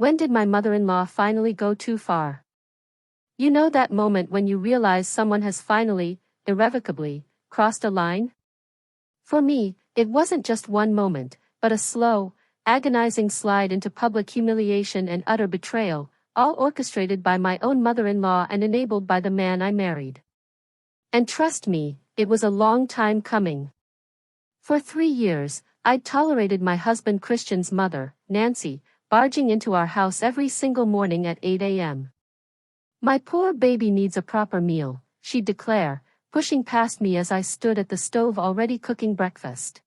When did my mother-in-law finally go too far? You know that moment when you realize someone has finally, irrevocably, crossed a line? For me, it wasn't just one moment, but a slow, agonizing slide into public humiliation and utter betrayal, all orchestrated by my own mother-in-law and enabled by the man I married. And trust me, it was a long time coming. For 3 years, I'd tolerated my husband Christian's mother, Nancy, barging into our house every single morning at 8 a.m. My poor baby needs a proper meal, she'd declare, pushing past me as I stood at the stove already cooking breakfast.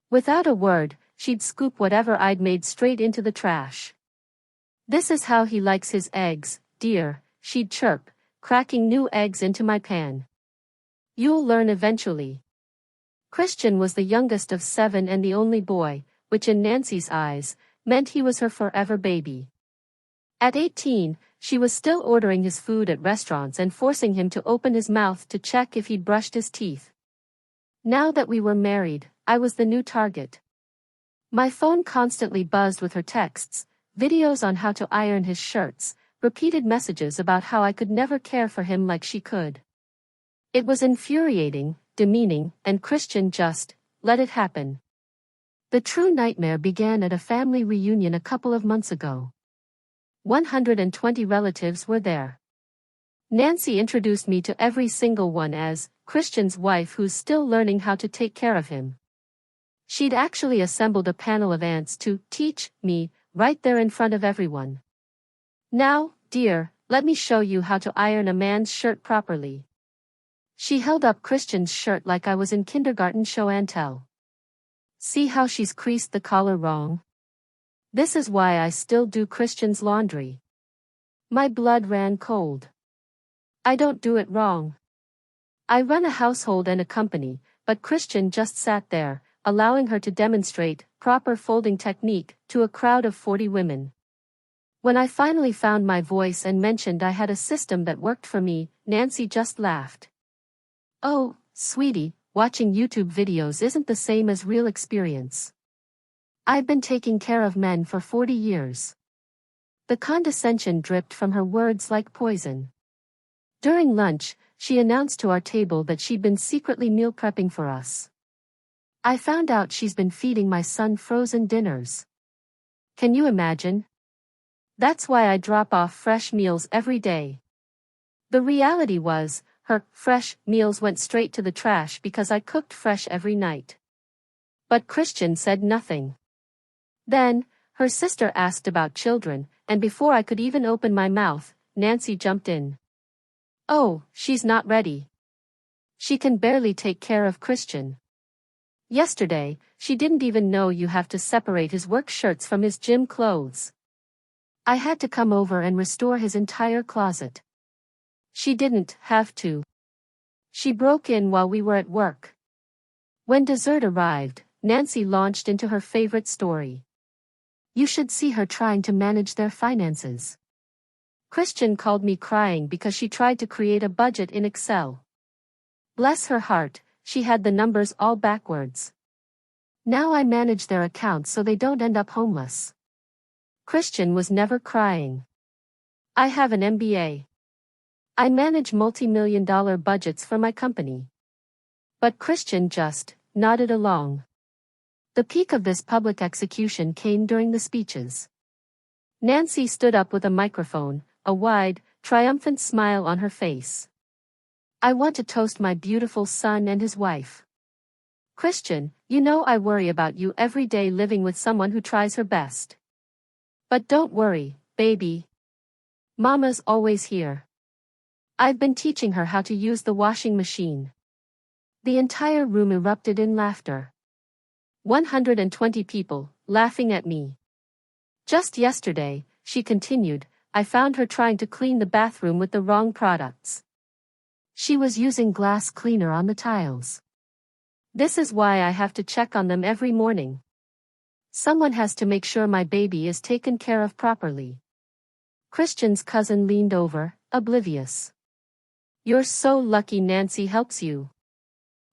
Without a word, she'd scoop whatever I'd made straight into the trash. "This is how he likes his eggs, dear," she'd chirp, cracking new eggs into my pan. "You'll learn eventually." Christian was the youngest of 7 and the only boy, which in Nancy's eyes, meant he was her forever baby. At 18, she was still ordering his food at restaurants and forcing him to open his mouth to check if he'd brushed his teeth. Now that we were married, I was the new target. My phone constantly buzzed with her texts, videos on how to iron his shirts, repeated messages about how I could never care for him like she could. It was infuriating, demeaning, and Christian just let it happen. The true nightmare began at a family reunion a couple of months ago. 120 relatives were there. Nancy introduced me to every single one as Christian's wife who's still learning how to take care of him. She'd actually assembled a panel of aunts to teach me, right there in front of everyone. "Now, dear, let me show you how to iron a man's shirt properly." She held up Christian's shirt like I was in kindergarten show and tell. "See how she's creased the collar wrong? This is why I still do Christian's laundry." My blood ran cold. I don't do it wrong. I run a household and a company, but Christian just sat there, allowing her to demonstrate proper folding technique to a crowd of 40 women. When I finally found my voice and mentioned I had a system that worked for me, Nancy just laughed. "Oh, sweetie, watching YouTube videos isn't the same as real experience. I've been taking care of men for 40 years. The condescension dripped from her words like poison. During lunch, she announced to our table that she'd been secretly meal prepping for us. I found out she's been feeding my son frozen dinners. Can you imagine? That's why I drop off fresh meals every day. The reality was, her fresh meals went straight to the trash because I cooked fresh every night. But Christian said nothing. Then, her sister asked about children, and before I could even open my mouth, Nancy jumped in. "Oh, she's not ready. She can barely take care of Christian. Yesterday, she didn't even know you have to separate his work shirts from his gym clothes. I had to come over and restore his entire closet. She didn't have to. She broke in while we were at work." When dessert arrived, Nancy launched into her favorite story. "You should see her trying to manage their finances. Christian called me crying because she tried to create a budget in Excel. Bless her heart, she had the numbers all backwards. Now I manage their accounts so they don't end up homeless." Christian was never crying. "I have an MBA. I manage multi-million-dollar budgets for my company." But Christian just nodded along. The peak of this public execution came during the speeches. Nancy stood up with a microphone, a wide, triumphant smile on her face. "I want to toast my beautiful son and his wife. Christian, you know I worry about you every day living with someone who tries her best. But don't worry, baby. Mama's always here. I've been teaching her how to use the washing machine." The entire room erupted in laughter. 120 people, laughing at me. "Just yesterday," she continued, "I found her trying to clean the bathroom with the wrong products. She was using glass cleaner on the tiles. This is why I have to check on them every morning. Someone has to make sure my baby is taken care of properly." Christian's cousin leaned over, oblivious. "You're so lucky Nancy helps you.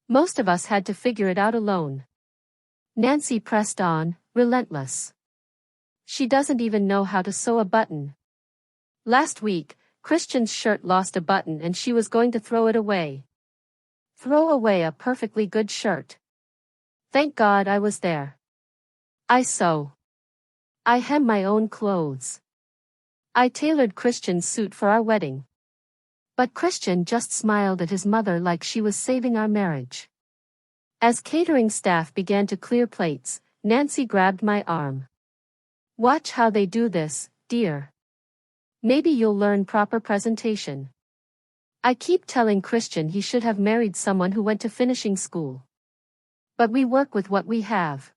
Most of us had to figure it out alone." Nancy pressed on, relentless. She doesn't even know how to sew a button. Last week, Christian's shirt lost a button and she was going to throw it away. Throw away a perfectly good shirt. Thank God I was there. I sew. I hem my own clothes. I tailored Christian's suit for our wedding. But Christian just smiled at his mother like she was saving our marriage. As catering staff began to clear plates, Nancy grabbed my arm. Watch how they do this, dear. Maybe you'll learn proper presentation. I keep telling Christian he should have married someone who went to finishing school. But we work with what we have.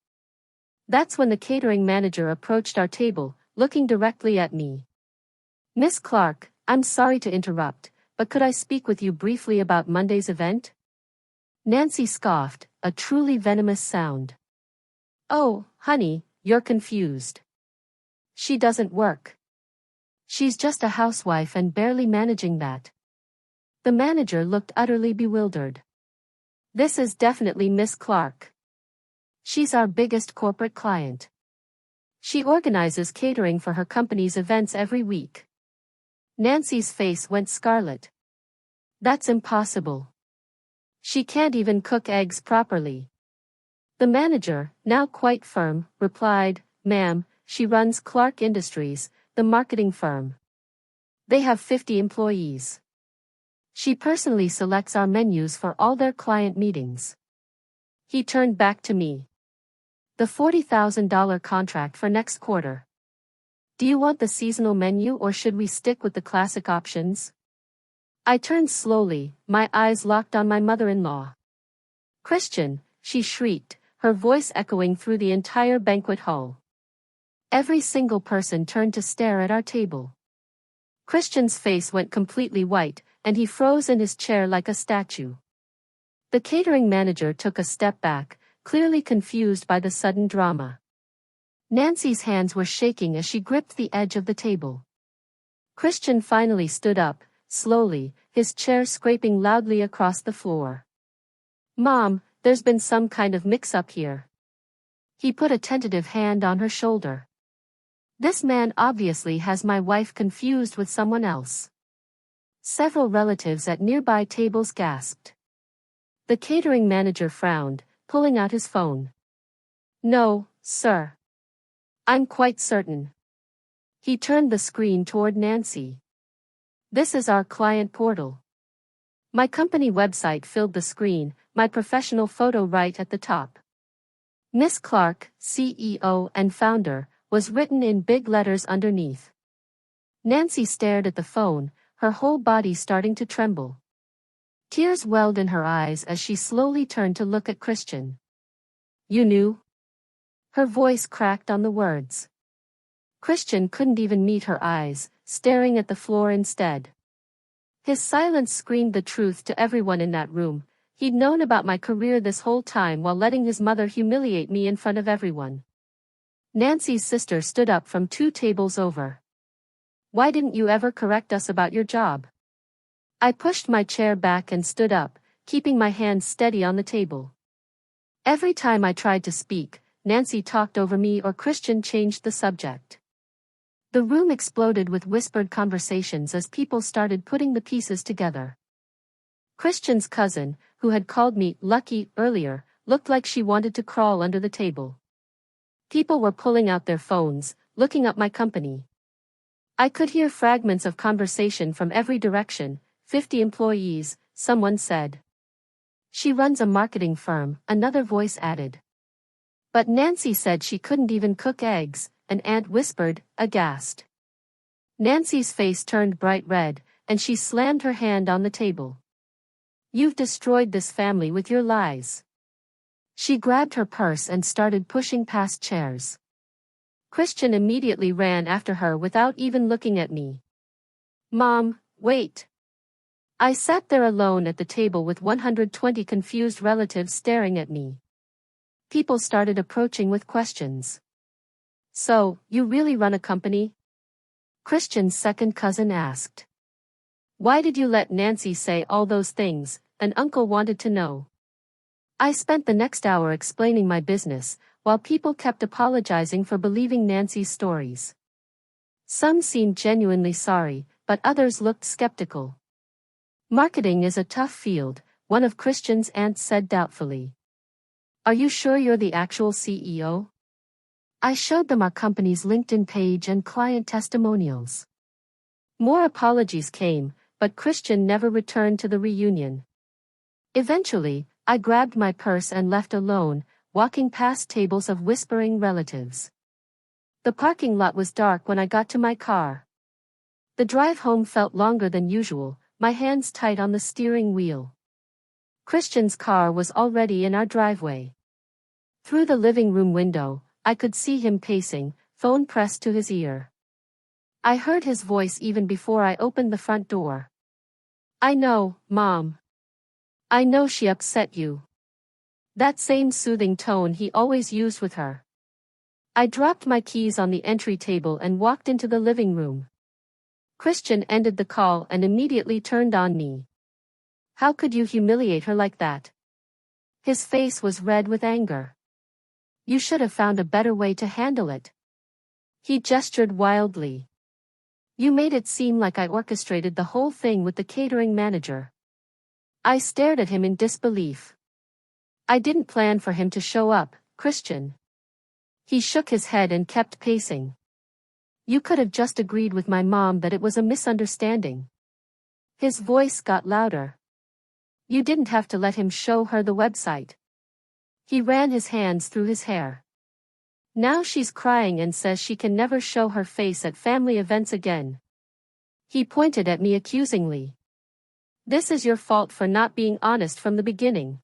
That's when the catering manager approached our table, looking directly at me. Miss Clark, I'm sorry to interrupt, but could I speak with you briefly about Monday's event? Nancy scoffed, a truly venomous sound. Oh, honey, you're confused. She doesn't work. She's just a housewife and barely managing that. The manager looked utterly bewildered. This is definitely Miss Clark. She's our biggest corporate client. She organizes catering for her company's events every week. Nancy's face went scarlet. That's impossible. She can't even cook eggs properly. The manager, now quite firm, replied, Ma'am, she runs Clark Industries, the marketing firm. They have 50 employees. She personally selects our menus for all their client meetings. He turned back to me. The $40,000 contract for next quarter. Do you want the seasonal menu or should we stick with the classic options? I turned slowly, my eyes locked on my mother-in-law. Christian, she shrieked, her voice echoing through the entire banquet hall. Every single person turned to stare at our table. Christian's face went completely white, and he froze in his chair like a statue. The catering manager took a step back, clearly confused by the sudden drama. Nancy's hands were shaking as she gripped the edge of the table. Christian finally stood up, slowly, his chair scraping loudly across the floor. Mom, there's been some kind of mix-up here. He put a tentative hand on her shoulder. This man obviously has my wife confused with someone else. Several relatives at nearby tables gasped. The catering manager frowned, pulling out his phone. No, sir. I'm quite certain. He turned the screen toward Nancy. This is our client portal. My company website filled the screen, my professional photo right at the top. Miss Clark, CEO and founder, was written in big letters underneath. Nancy stared at the phone, her whole body starting to tremble. Tears welled in her eyes as she slowly turned to look at Christian. You knew? Her voice cracked on the words. Christian couldn't even meet her eyes, staring at the floor instead. His silence screamed the truth to everyone in that room. He'd known about my career this whole time while letting his mother humiliate me in front of everyone. Nancy's sister stood up from 2 tables over. Why didn't you ever correct us about your job? I pushed my chair back and stood up, keeping my hands steady on the table. Every time I tried to speak, Nancy talked over me or Christian changed the subject. The room exploded with whispered conversations as people started putting the pieces together. Christian's cousin, who had called me lucky earlier, looked like she wanted to crawl under the table. People were pulling out their phones, looking up my company. I could hear fragments of conversation from every direction. 50 employees, someone said. She runs a marketing firm, another voice added. But Nancy said she couldn't even cook eggs, an aunt whispered, aghast. Nancy's face turned bright red, and she slammed her hand on the table. You've destroyed this family with your lies. She grabbed her purse and started pushing past chairs. Christian immediately ran after her without even looking at me. Mom, wait. I sat there alone at the table with 120 confused relatives staring at me. People started approaching with questions. So, you really run a company? Christian's second cousin asked. Why did you let Nancy say all those things? An uncle wanted to know. I spent the next hour explaining my business, while people kept apologizing for believing Nancy's stories. Some seemed genuinely sorry, but others looked skeptical. Marketing is a tough field, one of Christian's aunts said doubtfully. Are you sure you're the actual CEO? I showed them our company's LinkedIn page and client testimonials. More apologies came, but Christian never returned to the reunion. Eventually, I grabbed my purse and left alone, walking past tables of whispering relatives. The parking lot was dark when I got to my car. The drive home felt longer than usual, my hands tight on the steering wheel. Christian's car was already in our driveway. Through the living room window, I could see him pacing, phone pressed to his ear. I heard his voice even before I opened the front door. I know, Mom. I know she upset you. That same soothing tone he always used with her. I dropped my keys on the entry table and walked into the living room. Christian ended the call and immediately turned on me. How could you humiliate her like that? His face was red with anger. You should have found a better way to handle it. He gestured wildly. You made it seem like I orchestrated the whole thing with the catering manager. I stared at him in disbelief. I didn't plan for him to show up, Christian. He shook his head and kept pacing. You could have just agreed with my mom that it was a misunderstanding. His voice got louder. You didn't have to let him show her the website. He ran his hands through his hair. Now she's crying and says she can never show her face at family events again. He pointed at me accusingly. This is your fault for not being honest from the beginning.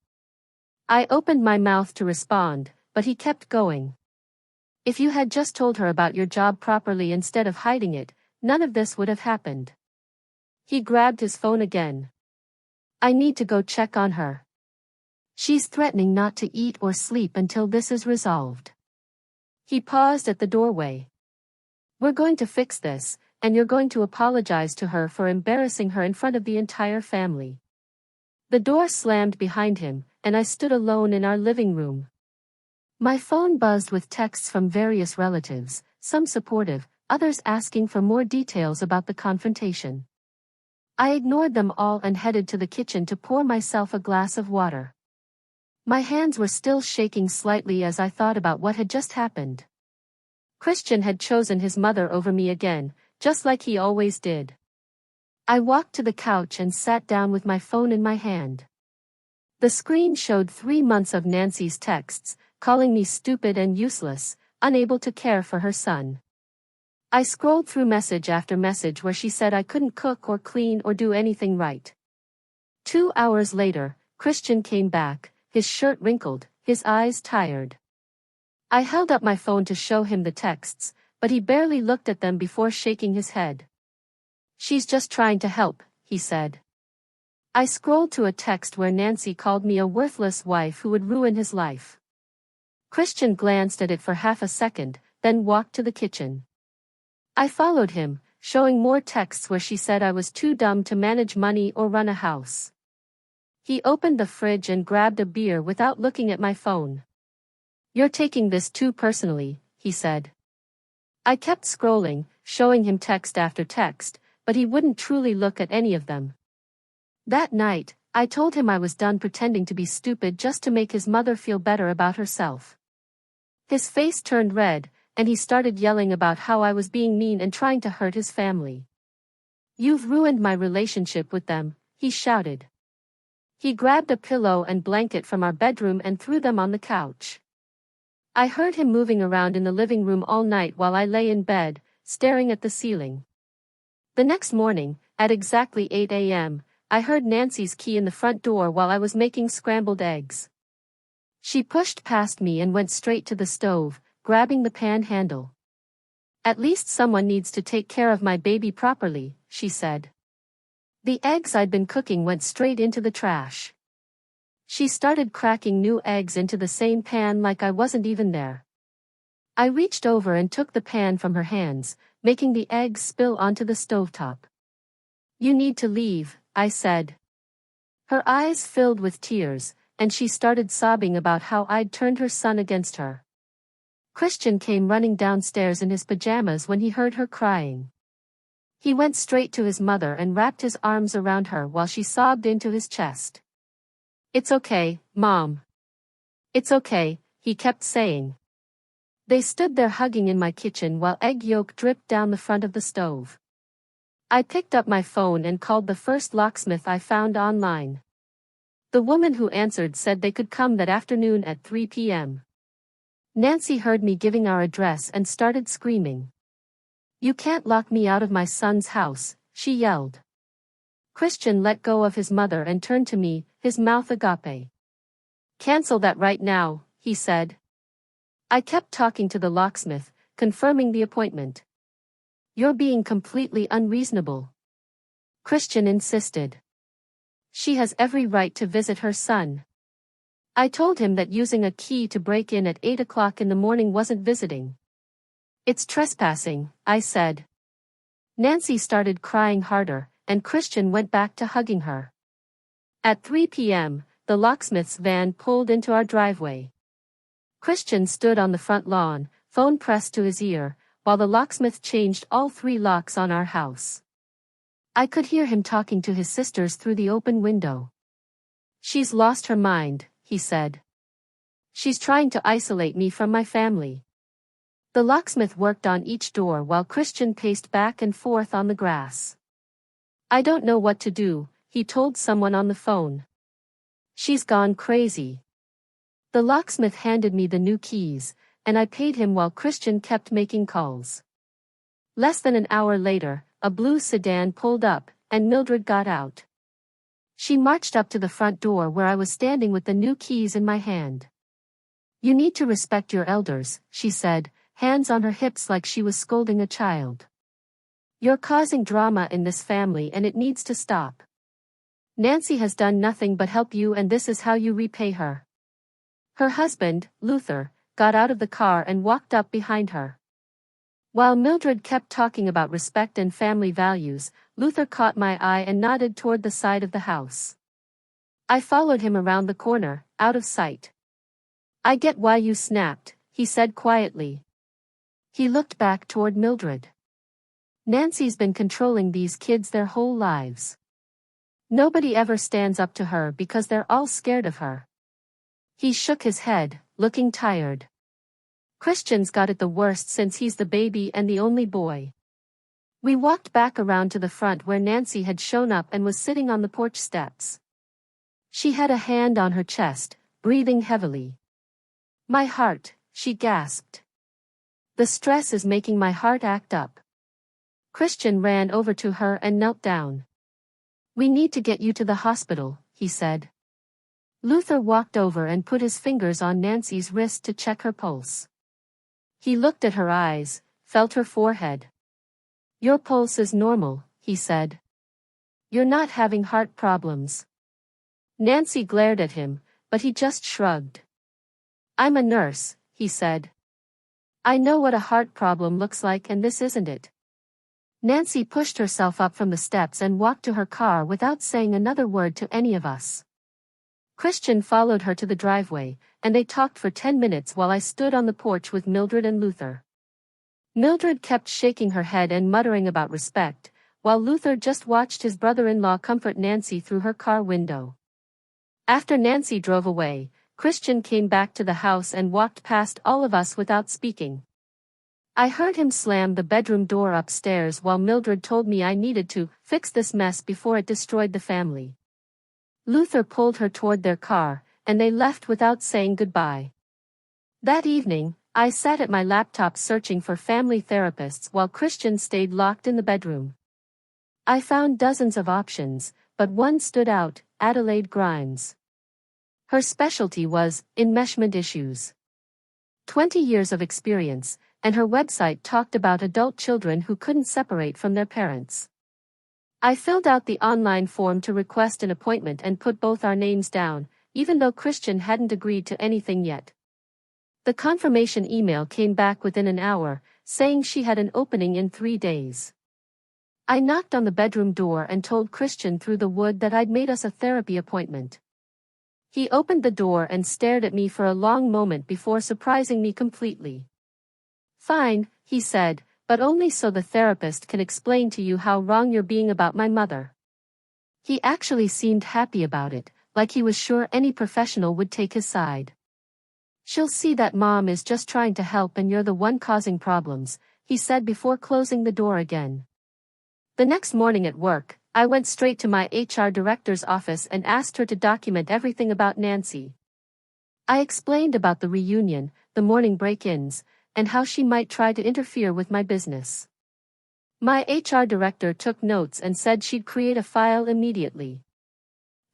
I opened my mouth to respond, but he kept going. If you had just told her about your job properly instead of hiding it, none of this would have happened. He grabbed his phone again. I need to go check on her. She's threatening not to eat or sleep until this is resolved. He paused at the doorway. We're going to fix this, and you're going to apologize to her for embarrassing her in front of the entire family. The door slammed behind him, and I stood alone in our living room. My phone buzzed with texts from various relatives, some supportive, others asking for more details about the confrontation. I ignored them all and headed to the kitchen to pour myself a glass of water. My hands were still shaking slightly as I thought about what had just happened. Christian had chosen his mother over me again, just like he always did. I walked to the couch and sat down with my phone in my hand. The screen showed 3 months of Nancy's texts, calling me stupid and useless, unable to care for her son. I scrolled through message after message where she said I couldn't cook or clean or do anything right. 2 hours later, Christian came back, his shirt wrinkled, his eyes tired. I held up my phone to show him the texts, but he barely looked at them before shaking his head. She's just trying to help, he said. I scrolled to a text where Nancy called me a worthless wife who would ruin his life. Christian glanced at it for half a second, then walked to the kitchen. I followed him, showing more texts where she said I was too dumb to manage money or run a house. He opened the fridge and grabbed a beer without looking at my phone. You're taking this too personally, he said. I kept scrolling, showing him text after text, but he wouldn't truly look at any of them. That night, I told him I was done pretending to be stupid just to make his mother feel better about herself. His face turned red, and he started yelling about how I was being mean and trying to hurt his family. You've ruined my relationship with them, he shouted. He grabbed a pillow and blanket from our bedroom and threw them on the couch. I heard him moving around in the living room all night while I lay in bed, staring at the ceiling. The next morning, at exactly 8 a.m., I heard Nancy's key in the front door while I was making scrambled eggs. She pushed past me and went straight to the stove, grabbing the pan handle. At least someone needs to take care of my baby properly, she said. The eggs I'd been cooking went straight into the trash. She started cracking new eggs into the same pan like I wasn't even there. I reached over and took the pan from her hands, making the eggs spill onto the stovetop. You need to leave, I said. Her eyes filled with tears, and she started sobbing about how I'd turned her son against her. Christian came running downstairs in his pajamas when he heard her crying. He went straight to his mother and wrapped his arms around her while she sobbed into his chest. "It's okay, Mom. It's okay," he kept saying. They stood there hugging in my kitchen while egg yolk dripped down the front of the stove. I picked up my phone and called the first locksmith I found online. The woman who answered said they could come that afternoon at 3 p.m. Nancy heard me giving our address and started screaming. "You can't lock me out of my son's house," she yelled. Christian let go of his mother and turned to me, his mouth agape. "Cancel that right now," he said. I kept talking to the locksmith, confirming the appointment. "You're being completely unreasonable," Christian insisted. "She has every right to visit her son." I told him that using a key to break in at 8 o'clock in the morning wasn't visiting. "It's trespassing," I said. Nancy started crying harder, and Christian went back to hugging her. At 3 p.m., the locksmith's van pulled into our driveway. Christian stood on the front lawn, phone pressed to his ear, while the locksmith changed all 3 locks on our house. I could hear him talking to his sisters through the open window. "She's lost her mind," he said. "She's trying to isolate me from my family." The locksmith worked on each door while Christian paced back and forth on the grass. "I don't know what to do," he told someone on the phone. "She's gone crazy." The locksmith handed me the new keys, and I paid him while Christian kept making calls. Less than an hour later, a blue sedan pulled up, and Mildred got out. She marched up to the front door where I was standing with the new keys in my hand. "You need to respect your elders," she said, hands on her hips like she was scolding a child. "You're causing drama in this family and it needs to stop. Nancy has done nothing but help you and this is how you repay her." Her husband, Luther, got out of the car and walked up behind her. While Mildred kept talking about respect and family values, Luther caught my eye and nodded toward the side of the house. I followed him around the corner, out of sight. "I get why you snapped," he said quietly. He looked back toward Mildred. "Nancy's been controlling these kids their whole lives. Nobody ever stands up to her because they're all scared of her." He shook his head, looking tired. "Christian's got it the worst since he's the baby and the only boy." We walked back around to the front where Nancy had shown up and was sitting on the porch steps. She had a hand on her chest, breathing heavily. "My heart," she gasped. "The stress is making my heart act up." Christian ran over to her and knelt down. "We need to get you to the hospital," he said. Luther walked over and put his fingers on Nancy's wrist to check her pulse. He looked at her eyes, felt her forehead. "Your pulse is normal," he said. "You're not having heart problems." Nancy glared at him, but he just shrugged. "I'm a nurse," he said. "I know what a heart problem looks like and this isn't it." Nancy pushed herself up from the steps and walked to her car without saying another word to any of us. Christian followed her to the driveway, and they talked for 10 minutes while I stood on the porch with Mildred and Luther. Mildred kept shaking her head and muttering about respect, while Luther just watched his brother-in-law comfort Nancy through her car window. After Nancy drove away, Christian came back to the house and walked past all of us without speaking. I heard him slam the bedroom door upstairs while Mildred told me I needed to fix this mess before it destroyed the family. Luther pulled her toward their car, and they left without saying goodbye. That evening, I sat at my laptop searching for family therapists while Christian stayed locked in the bedroom. I found dozens of options, but one stood out, Adelaide Grimes. Her specialty was enmeshment issues. 20 years of experience, and her website talked about adult children who couldn't separate from their parents. I filled out the online form to request an appointment and put both our names down, even though Christian hadn't agreed to anything yet. The confirmation email came back within an hour, saying she had an opening in 3 days. I knocked on the bedroom door and told Christian through the wood that I'd made us a therapy appointment. He opened the door and stared at me for a long moment before surprising me completely. Fine, he said, but only so the therapist can explain to you how wrong you're being about my mother. He actually seemed happy about it, like he was sure any professional would take his side. She'll see that mom is just trying to help and you're the one causing problems, he said before closing the door again. The next morning at work, I went straight to my HR director's office and asked her to document everything about Nancy. I explained about the reunion, the morning break-ins, and how she might try to interfere with my business. My HR director took notes and said she'd create a file immediately.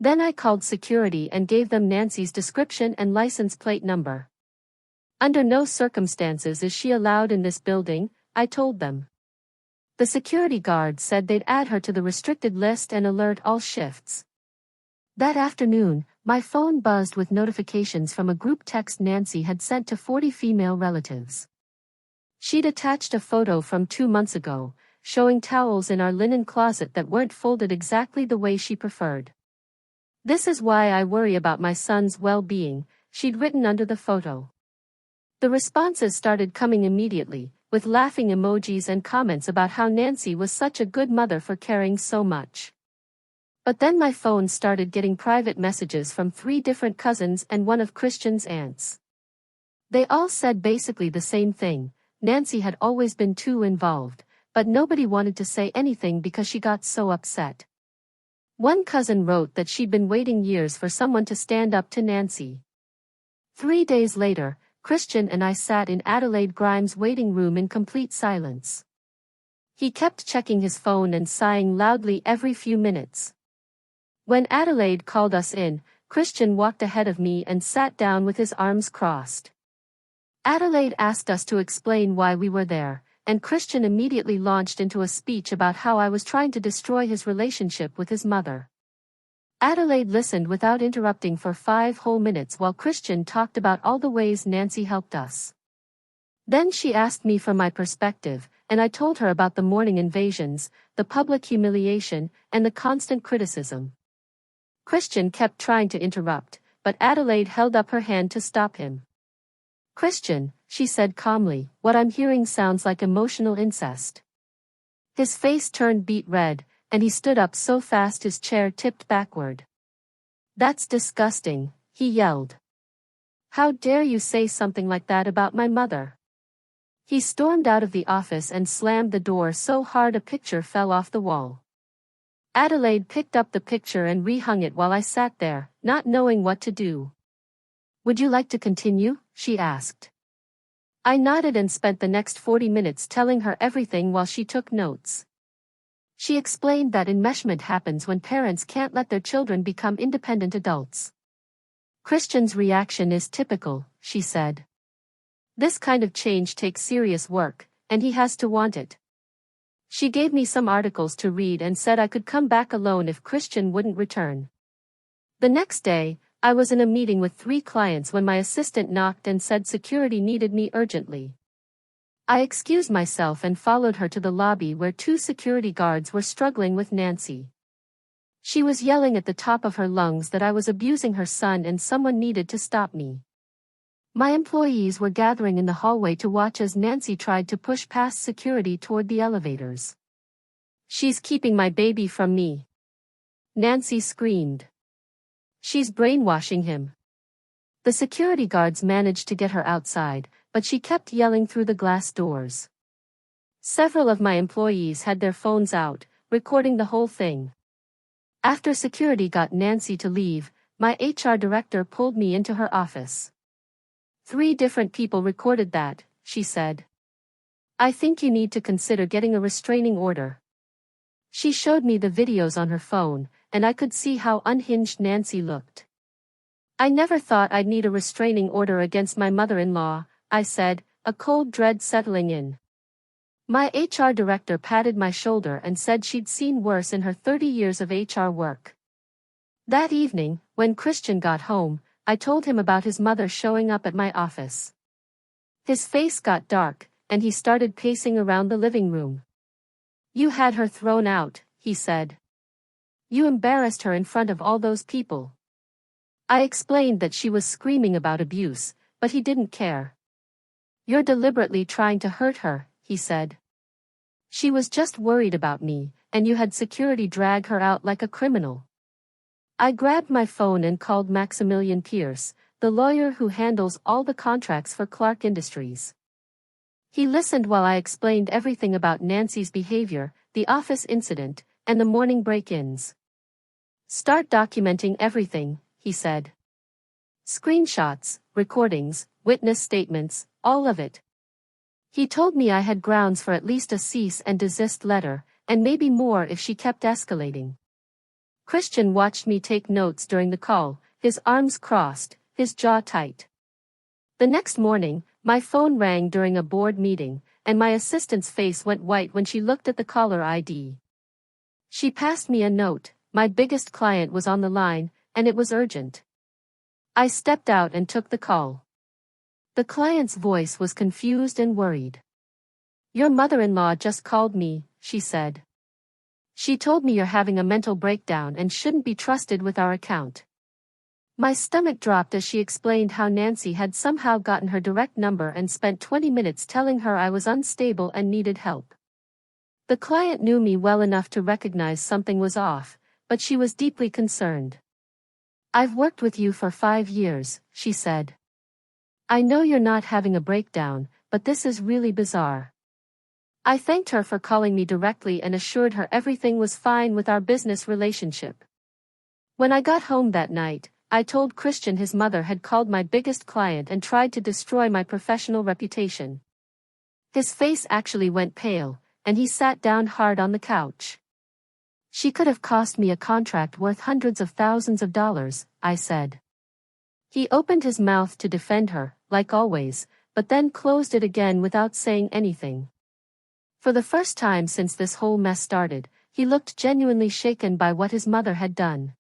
Then I called security and gave them Nancy's description and license plate number. Under no circumstances is she allowed in this building, I told them. The security guards said they'd add her to the restricted list and alert all shifts. That afternoon, my phone buzzed with notifications from a group text Nancy had sent to 40 female relatives. She'd attached a photo from 2 months ago, showing towels in our linen closet that weren't folded exactly the way she preferred. This is why I worry about my son's well-being, she'd written under the photo. The responses started coming immediately, with laughing emojis and comments about how Nancy was such a good mother for caring so much. But then my phone started getting private messages from 3 different cousins and one of Christian's aunts. They all said basically the same thing: Nancy had always been too involved, but nobody wanted to say anything because she got so upset. One cousin wrote that she'd been waiting years for someone to stand up to Nancy. 3 days later, Christian and I sat in Adelaide Grimes' waiting room in complete silence. He kept checking his phone and sighing loudly every few minutes. When Adelaide called us in, Christian walked ahead of me and sat down with his arms crossed. Adelaide asked us to explain why we were there, and Christian immediately launched into a speech about how I was trying to destroy his relationship with his mother. Adelaide listened without interrupting for 5 whole minutes while Christian talked about all the ways Nancy helped us. Then she asked me for my perspective, and I told her about the morning invasions, the public humiliation, and the constant criticism. Christian kept trying to interrupt, but Adelaide held up her hand to stop him. Christian, she said calmly, what I'm hearing sounds like emotional incest. His face turned beet red, and he stood up so fast his chair tipped backward. That's disgusting, he yelled. How dare you say something like that about my mother? He stormed out of the office and slammed the door so hard a picture fell off the wall. Adelaide picked up the picture and rehung it while I sat there, not knowing what to do. Would you like to continue? She asked. I nodded and spent the next 40 minutes telling her everything while she took notes. She explained that enmeshment happens when parents can't let their children become independent adults. Christian's reaction is typical, she said. This kind of change takes serious work, and he has to want it. She gave me some articles to read and said I could come back alone if Christian wouldn't return. The next day, I was in a meeting with 3 clients when my assistant knocked and said security needed me urgently. I excused myself and followed her to the lobby where 2 security guards were struggling with Nancy. She was yelling at the top of her lungs that I was abusing her son and someone needed to stop me. My employees were gathering in the hallway to watch as Nancy tried to push past security toward the elevators. She's keeping my baby from me, Nancy screamed. She's brainwashing him. The security guards managed to get her outside, but she kept yelling through the glass doors. Several of my employees had their phones out, recording the whole thing. After security got Nancy to leave, my HR director pulled me into her office. 3 different people recorded that, she said. I think you need to consider getting a restraining order. She showed me the videos on her phone, and I could see how unhinged Nancy looked. I never thought I'd need a restraining order against my mother-in-law, I said, a cold dread settling in. My HR director patted my shoulder and said she'd seen worse in her 30 years of HR work. That evening, when Christian got home, I told him about his mother showing up at my office. His face got dark, and he started pacing around the living room. You had her thrown out, he said. You embarrassed her in front of all those people. I explained that she was screaming about abuse, but he didn't care. You're deliberately trying to hurt her, he said. She was just worried about me, and you had security drag her out like a criminal. I grabbed my phone and called Maximilian Pierce, the lawyer who handles all the contracts for Clark Industries. He listened while I explained everything about Nancy's behavior, the office incident, and the morning break-ins. Start documenting everything, he said. Screenshots, recordings, witness statements, all of it. He told me I had grounds for at least a cease and desist letter, and maybe more if she kept escalating. Christian watched me take notes during the call, his arms crossed, his jaw tight. The next morning, my phone rang during a board meeting, and my assistant's face went white when she looked at the caller ID. She passed me a note. My biggest client was on the line, and it was urgent. I stepped out and took the call. The client's voice was confused and worried. Your mother-in-law just called me, she said. She told me you're having a mental breakdown and shouldn't be trusted with our account. My stomach dropped as she explained how Nancy had somehow gotten her direct number and spent 20 minutes telling her I was unstable and needed help. The client knew me well enough to recognize something was off, but she was deeply concerned. I've worked with you for 5 years, she said. I know you're not having a breakdown, but this is really bizarre. I thanked her for calling me directly and assured her everything was fine with our business relationship. When I got home that night, I told Christian his mother had called my biggest client and tried to destroy my professional reputation. His face actually went pale, and he sat down hard on the couch. She could have cost me a contract worth hundreds of thousands of dollars, I said. He opened his mouth to defend her, like always, but then closed it again without saying anything. For the first time since this whole mess started, he looked genuinely shaken by what his mother had done.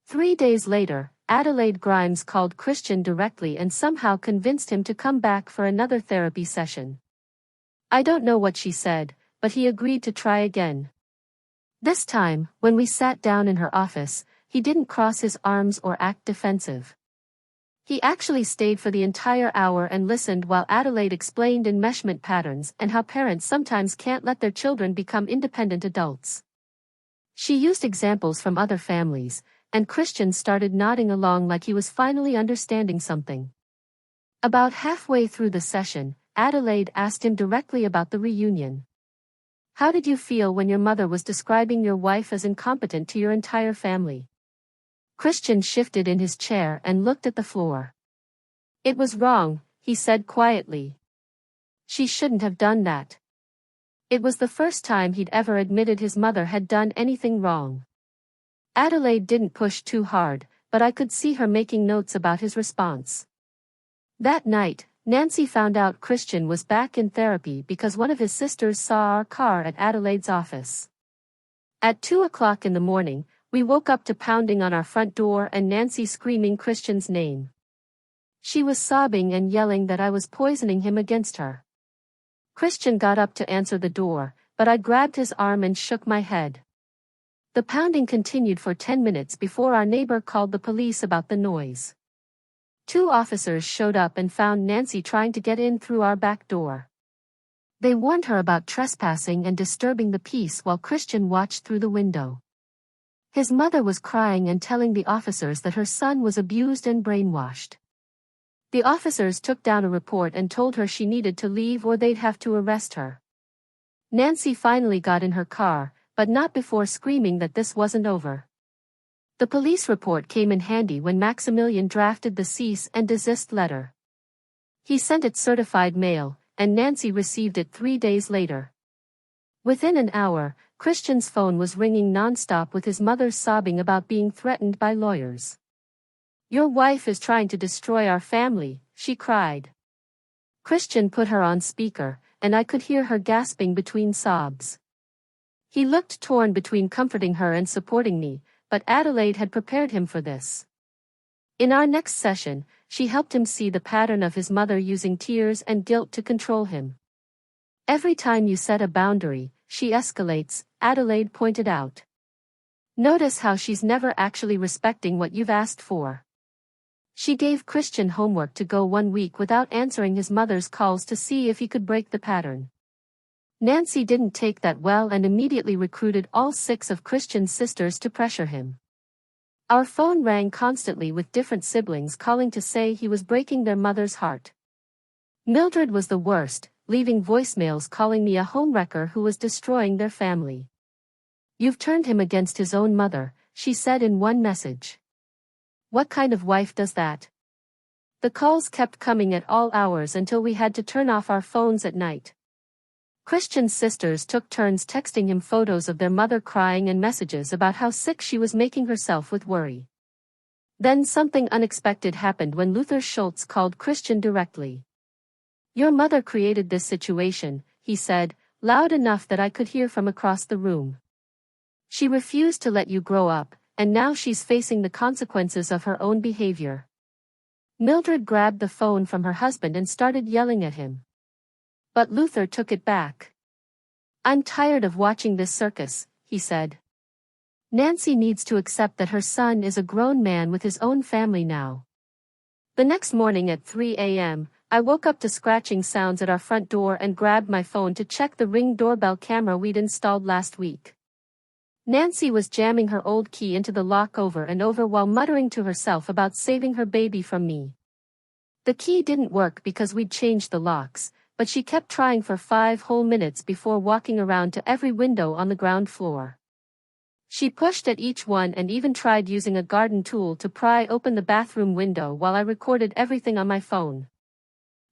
3 days later, Adelaide Grimes called Christian directly and somehow convinced him to come back for another therapy session. I don't know what she said, but he agreed to try again. This time, when we sat down in her office, he didn't cross his arms or act defensive. He actually stayed for the entire hour and listened while Adelaide explained enmeshment patterns and how parents sometimes can't let their children become independent adults. She used examples from other families, and Christian started nodding along like he was finally understanding something. About halfway through the session, Adelaide asked him directly about the reunion. How did you feel when your mother was describing your wife as incompetent to your entire family? Christian shifted in his chair and looked at the floor. It was wrong, he said quietly. She shouldn't have done that. It was the first time he'd ever admitted his mother had done anything wrong. Adelaide didn't push too hard, but I could see her making notes about his response. That night, Nancy found out Christian was back in therapy because one of his sisters saw our car at Adelaide's office. At 2 o'clock in the morning, we woke up to pounding on our front door and Nancy screaming Christian's name. She was sobbing and yelling that I was poisoning him against her. Christian got up to answer the door, but I grabbed his arm and shook my head. The pounding continued for 10 minutes before our neighbor called the police about the noise. 2 officers showed up and found Nancy trying to get in through our back door. They warned her about trespassing and disturbing the peace while Christian watched through the window. His mother was crying and telling the officers that her son was abused and brainwashed. The officers took down a report and told her she needed to leave or they'd have to arrest her. Nancy finally got in her car, but not before screaming that this wasn't over. The police report came in handy when Maximilian drafted the cease and desist letter. He sent it certified mail, and Nancy received it 3 days later. Within an hour, Christian's phone was ringing nonstop with his mother sobbing about being threatened by lawyers. Your wife is trying to destroy our family, she cried. Christian put her on speaker, and I could hear her gasping between sobs. He looked torn between comforting her and supporting me, but Adelaide had prepared him for this. In our next session, she helped him see the pattern of his mother using tears and guilt to control him. Every time you set a boundary, she escalates, Adelaide pointed out. Notice how she's never actually respecting what you've asked for. She gave Christian homework to go 1 week without answering his mother's calls to see if he could break the pattern. Nancy didn't take that well and immediately recruited all 6 of Christian's sisters to pressure him. Our phone rang constantly with different siblings calling to say he was breaking their mother's heart. Mildred was the worst, leaving voicemails calling me a homewrecker who was destroying their family. "You've turned him against his own mother," she said in one message. "What kind of wife does that?" The calls kept coming at all hours until we had to turn off our phones at night. Christian's sisters took turns texting him photos of their mother crying and messages about how sick she was making herself with worry. Then something unexpected happened when Luther Schultz called Christian directly. "Your mother created this situation," he said, loud enough that I could hear from across the room. "She refused to let you grow up, and now she's facing the consequences of her own behavior." Mildred grabbed the phone from her husband and started yelling at him. But Luther took it back. "I'm tired of watching this circus," he said. "Nancy needs to accept that her son is a grown man with his own family now." The next morning at 3 a.m., I woke up to scratching sounds at our front door and grabbed my phone to check the Ring doorbell camera we'd installed last week. Nancy was jamming her old key into the lock over and over while muttering to herself about saving her baby from me. The key didn't work because we'd changed the locks, but she kept trying for 5 whole minutes before walking around to every window on the ground floor. She pushed at each one and even tried using a garden tool to pry open the bathroom window while I recorded everything on my phone.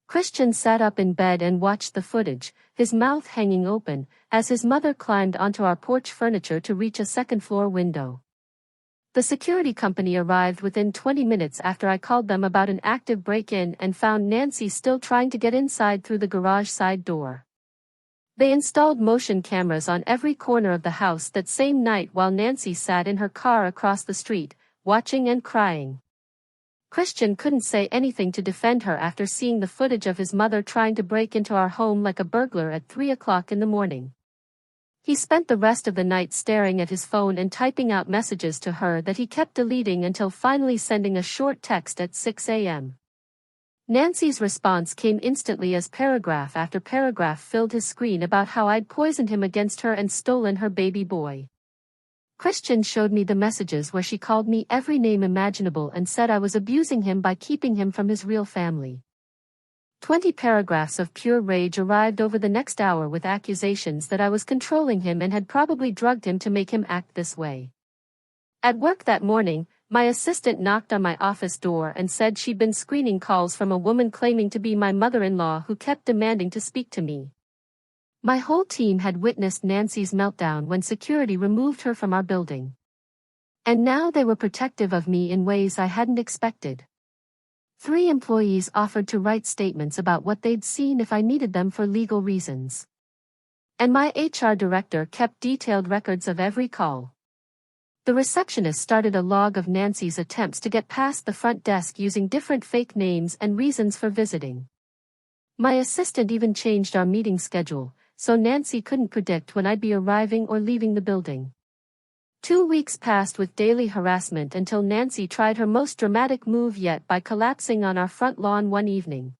Christian sat up in bed and watched the footage, his mouth hanging open, as his mother climbed onto our porch furniture to reach a second-floor window. The security company arrived within 20 minutes after I called them about an active break-in and found Nancy still trying to get inside through the garage side door. They installed motion cameras on every corner of the house that same night while Nancy sat in her car across the street, watching and crying. Christian couldn't say anything to defend her after seeing the footage of his mother trying to break into our home like a burglar at 3 o'clock in the morning. He spent the rest of the night staring at his phone and typing out messages to her that he kept deleting until finally sending a short text at 6 a.m. Nancy's response came instantly as paragraph after paragraph filled his screen about how I'd poisoned him against her and stolen her baby boy. Christian showed me the messages where she called me every name imaginable and said I was abusing him by keeping him from his real family. 20 paragraphs of pure rage arrived over the next hour with accusations that I was controlling him and had probably drugged him to make him act this way. At work that morning, my assistant knocked on my office door and said she'd been screening calls from a woman claiming to be my mother-in-law who kept demanding to speak to me. My whole team had witnessed Nancy's meltdown when security removed her from our building. And now they were protective of me in ways I hadn't expected. 3 employees offered to write statements about what they'd seen if I needed them for legal reasons. And my HR director kept detailed records of every call. The receptionist started a log of Nancy's attempts to get past the front desk using different fake names and reasons for visiting. My assistant even changed our meeting schedule, so Nancy couldn't predict when I'd be arriving or leaving the building. 2 weeks passed with daily harassment until Nancy tried her most dramatic move yet by collapsing on our front lawn one evening.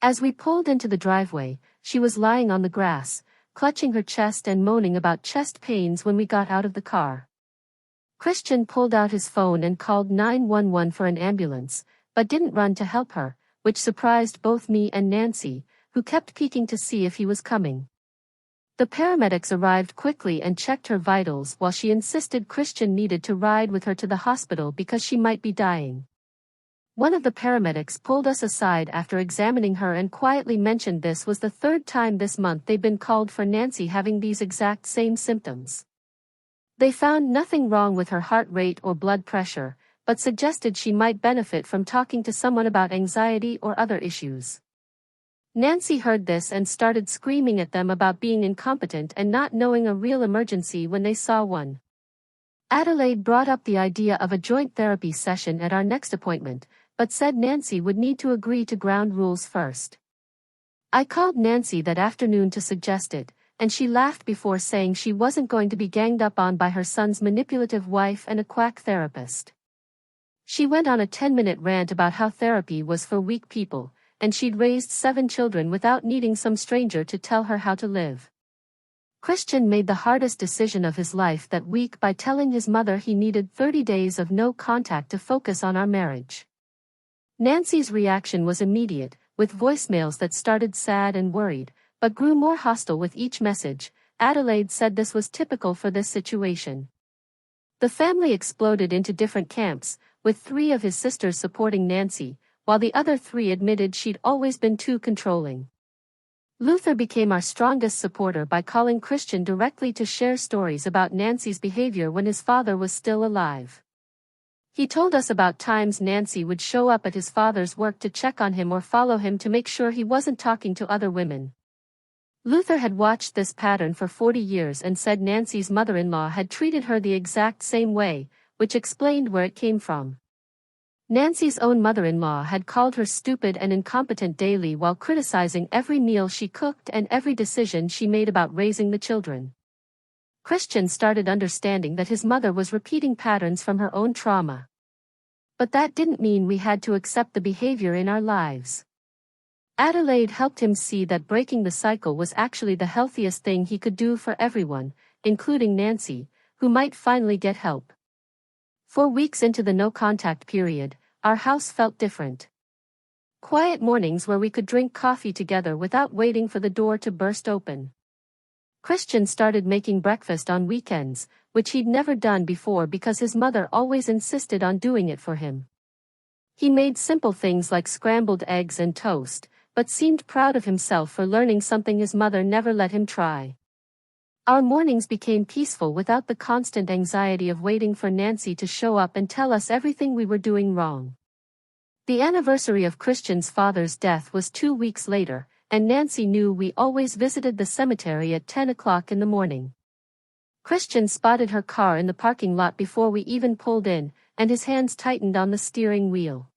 As we pulled into the driveway, she was lying on the grass, clutching her chest and moaning about chest pains when we got out of the car. Christian pulled out his phone and called 911 for an ambulance, but didn't run to help her, which surprised both me and Nancy, who kept peeking to see if he was coming. The paramedics arrived quickly and checked her vitals while she insisted Christian needed to ride with her to the hospital because she might be dying. One of the paramedics pulled us aside after examining her and quietly mentioned this was the 3rd time this month they'd been called for Nancy having these exact same symptoms. They found nothing wrong with her heart rate or blood pressure, but suggested she might benefit from talking to someone about anxiety or other issues. Nancy heard this and started screaming at them about being incompetent and not knowing a real emergency when they saw one. Adelaide brought up the idea of a joint therapy session at our next appointment, but said Nancy would need to agree to ground rules first. I called Nancy that afternoon to suggest it, and she laughed before saying she wasn't going to be ganged up on by her son's manipulative wife and a quack therapist. She went on a 10-minute rant about how therapy was for weak people, and she'd raised 7 children without needing some stranger to tell her how to live. Christian made the hardest decision of his life that week by telling his mother he needed 30 days of no contact to focus on our marriage. Nancy's reaction was immediate, with voicemails that started sad and worried, but grew more hostile with each message. Adelaide said this was typical for this situation. The family exploded into different camps, with 3 of his sisters supporting Nancy, while the other 3 admitted she'd always been too controlling. Luther became our strongest supporter by calling Christian directly to share stories about Nancy's behavior when his father was still alive. He told us about times Nancy would show up at his father's work to check on him or follow him to make sure he wasn't talking to other women. Luther had watched this pattern for 40 years and said Nancy's mother-in-law had treated her the exact same way, which explained where it came from. Nancy's own mother-in-law had called her stupid and incompetent daily while criticizing every meal she cooked and every decision she made about raising the children. Christian started understanding that his mother was repeating patterns from her own trauma. But that didn't mean we had to accept the behavior in our lives. Adelaide helped him see that breaking the cycle was actually the healthiest thing he could do for everyone, including Nancy, who might finally get help. 4 weeks into the no-contact period, our house felt different. Quiet mornings where we could drink coffee together without waiting for the door to burst open. Christian started making breakfast on weekends, which he'd never done before because his mother always insisted on doing it for him. He made simple things like scrambled eggs and toast, but seemed proud of himself for learning something his mother never let him try. Our mornings became peaceful without the constant anxiety of waiting for Nancy to show up and tell us everything we were doing wrong. The anniversary of Christian's father's death was 2 weeks later, and Nancy knew we always visited the cemetery at 10 o'clock in the morning. Christian spotted her car in the parking lot before we even pulled in, and his hands tightened on the steering wheel.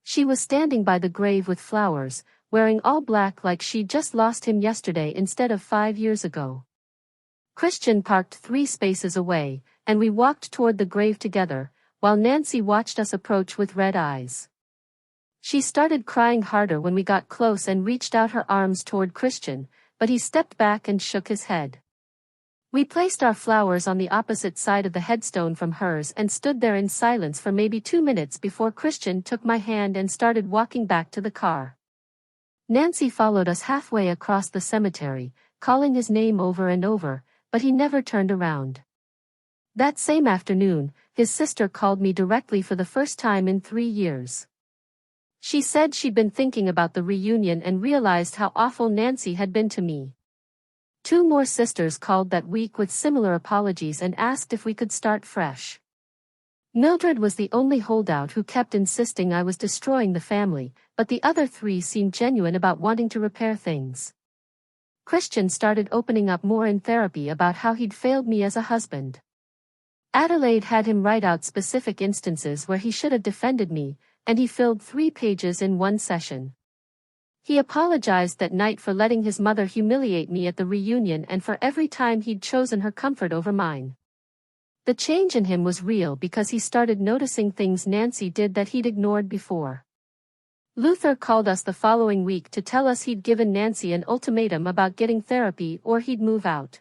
She was standing by the grave with flowers, wearing all black like she'd just lost him yesterday instead of 5 years ago. Christian parked 3 spaces away, and we walked toward the grave together, while Nancy watched us approach with red eyes. She started crying harder when we got close and reached out her arms toward Christian, but he stepped back and shook his head. We placed our flowers on the opposite side of the headstone from hers and stood there in silence for maybe 2 minutes before Christian took my hand and started walking back to the car. Nancy followed us halfway across the cemetery, calling his name over and over, but he never turned around. That same afternoon, his sister called me directly for the first time in 3 years. She said she'd been thinking about the reunion and realized how awful Nancy had been to me. 2 more sisters called that week with similar apologies and asked if we could start fresh. Mildred was the only holdout who kept insisting I was destroying the family, but the other 3 seemed genuine about wanting to repair things. Christian started opening up more in therapy about how he'd failed me as a husband. Adelaide had him write out specific instances where he should have defended me, and he filled 3 pages in one session. He apologized that night for letting his mother humiliate me at the reunion and for every time he'd chosen her comfort over mine. The change in him was real because he started noticing things Nancy did that he'd ignored before. Luther called us the following week to tell us he'd given Nancy an ultimatum about getting therapy or he'd move out.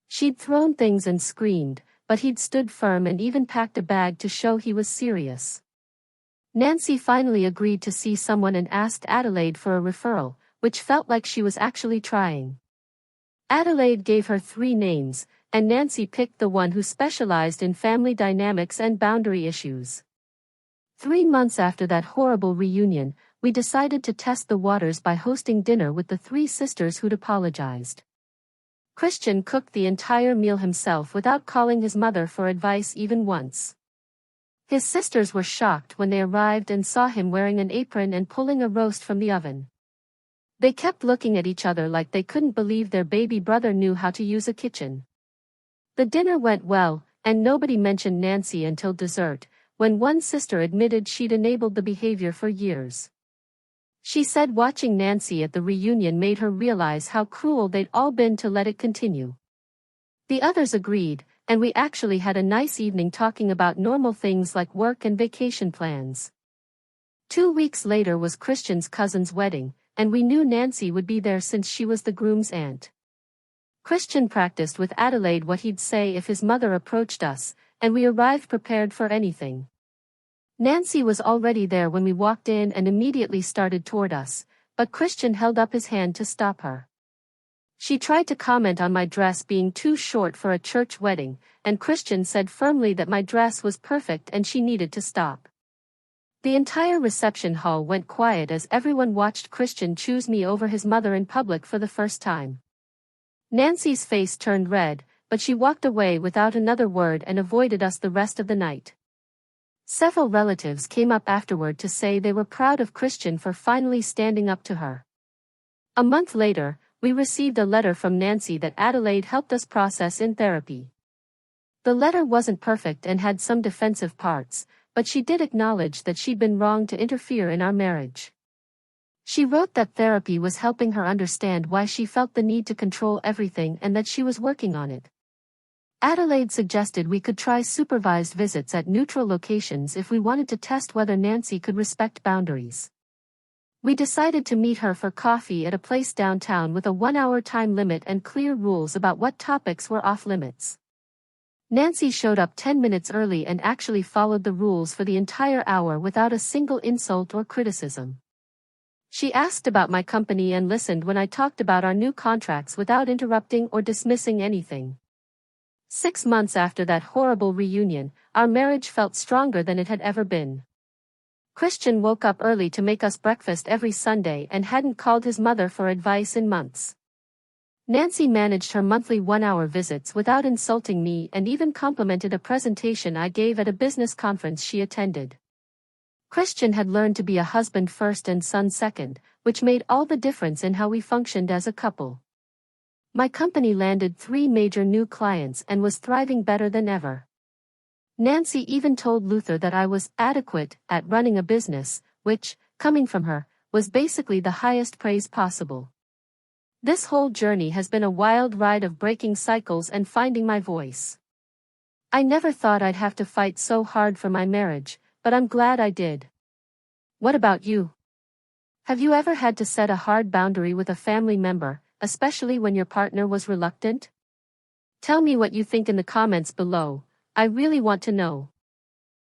She'd thrown things and screamed, but he'd stood firm and even packed a bag to show he was serious. Nancy finally agreed to see someone and asked Adelaide for a referral, which felt like she was actually trying. Adelaide gave her 3 names, and Nancy picked the one who specialized in family dynamics and boundary issues. 3 months after that horrible reunion, we decided to test the waters by hosting dinner with the 3 sisters who'd apologized. Christian cooked the entire meal himself without calling his mother for advice even once. His sisters were shocked when they arrived and saw him wearing an apron and pulling a roast from the oven. They kept looking at each other like they couldn't believe their baby brother knew how to use a kitchen. The dinner went well, and nobody mentioned Nancy until dessert, when one sister admitted she'd enabled the behavior for years. She said watching Nancy at the reunion made her realize how cruel they'd all been to let it continue. The others agreed, and we actually had a nice evening talking about normal things like work and vacation plans. 2 weeks later was Christian's cousin's wedding, and we knew Nancy would be there since she was the groom's aunt. Christian practiced with Adelaide what he'd say if his mother approached us, and we arrived prepared for anything. Nancy was already there when we walked in and immediately started toward us, but Christian held up his hand to stop her. She tried to comment on my dress being too short for a church wedding, and Christian said firmly that my dress was perfect and she needed to stop. The entire reception hall went quiet as everyone watched Christian choose me over his mother in public for the first time. Nancy's face turned red, but she walked away without another word and avoided us the rest of the night. Several relatives came up afterward to say they were proud of Christian for finally standing up to her. A month later, we received a letter from Nancy that Adelaide helped us process in therapy. The letter wasn't perfect and had some defensive parts, but she did acknowledge that she'd been wrong to interfere in our marriage. She wrote that therapy was helping her understand why she felt the need to control everything and that she was working on it. Adelaide suggested we could try supervised visits at neutral locations if we wanted to test whether Nancy could respect boundaries. We decided to meet her for coffee at a place downtown with a 1-hour time limit and clear rules about what topics were off limits. Nancy showed up 10 minutes early and actually followed the rules for the entire hour without a single insult or criticism. She asked about my company and listened when I talked about our new contracts without interrupting or dismissing anything. 6 months after that horrible reunion, our marriage felt stronger than it had ever been. Christian woke up early to make us breakfast every Sunday and hadn't called his mother for advice in months. Nancy managed her monthly 1-hour visits without insulting me and even complimented a presentation I gave at a business conference she attended. Christian had learned to be a husband first and son second, which made all the difference in how we functioned as a couple. My company landed 3 major new clients and was thriving better than ever. Nancy even told Luther that I was adequate at running a business, which, coming from her, was basically the highest praise possible. This whole journey has been a wild ride of breaking cycles and finding my voice. I never thought I'd have to fight so hard for my marriage, but I'm glad I did. What about you? Have you ever had to set a hard boundary with a family member, especially when your partner was reluctant? Tell me what you think in the comments below. I really want to know.